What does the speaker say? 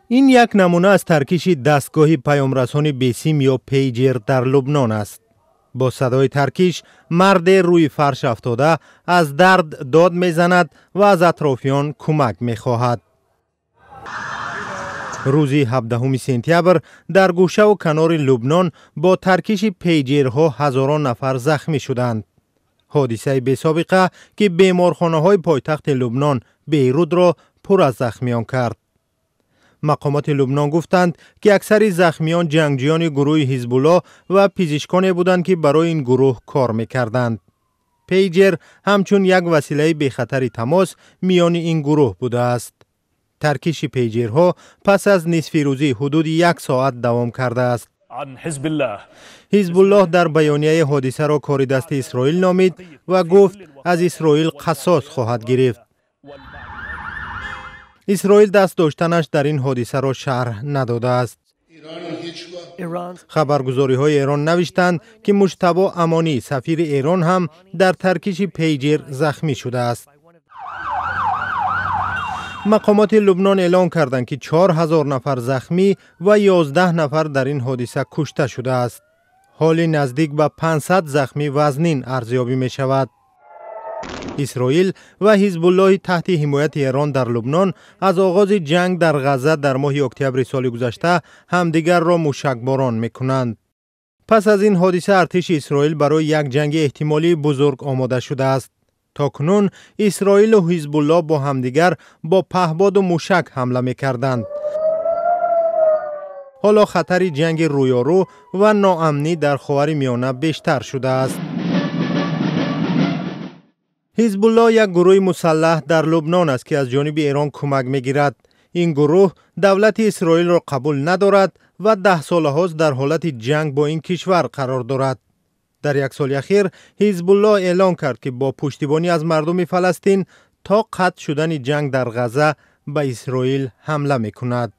این یک نمونه از ترکیش دستگاه پیامرسانی بیسیم یا پیجر در لبنان است. با صدای ترکیش مرد روی فرش افتاده از درد داد میزند و از اطرافیان کمک میخواهد. روز 17 سپتامبر در گوشه و کنار لبنان با ترکیش پیجرها هزاران نفر زخمی شدند. حادثه بی‌سابقه که بیمارخانه‌های پایتخت لبنان بیروت را پر از زخمیان کرد. مقامات لبنان گفتند که اکثر زخمیان جنگجویان گروه حزب الله و پزشکانی بودند که برای این گروه کار می‌کردند. پیجر همچون یک وسیله به خطر تماس میان این گروه بوده است. ترکیش پیجرها پس از نصف روزی حدود 1 ساعت دوام کرده است. حزب الله در بیانیه حادثه را کار دست اسرائیل نامید و گفت از اسرائیل قصاص خواهد گرفت. اسرائیل دست داشتنش در این حادثه را شرح نداده است. خبرگزاری های ایران نوشتند که مجتبی امانی سفیر ایران هم در ترکیش پیجر زخمی شده است. مقامات لبنان اعلام کردند که 4000 نفر زخمی و 11 نفر در این حادثه کشته شده است. حال نزدیک به 500 زخمی وزنین ارزیابی می شود. اسرائیل و حزب الله تحت حمایت ایران در لبنان از آغاز جنگ در غزه در ماه اکتبر سال گذشته همدیگر را موشکباران می کنند. پس از این حادثه ارتش اسرائیل برای یک جنگ احتمالی بزرگ آماده شده است. تاکنون اسرائیل و حزب الله با همدیگر با پهپاد و موشک حمله می کردند. حالا خطر جنگ رویارو و ناامنی در خاورمیانه بیشتر شده است. حزب الله یک گروه مسلح در لبنان است که از جانب ایران کمک می گیرد. این گروه دولت اسرائیل را قبول ندارد و 10 ساله هاست در حالت جنگ با این کشور قرار دارد. در 1 سال اخیر حزب الله اعلان کرد که با پشتیبانی از مردم فلسطین تا قطع شدن جنگ در غزه به اسرائیل حمله می کند.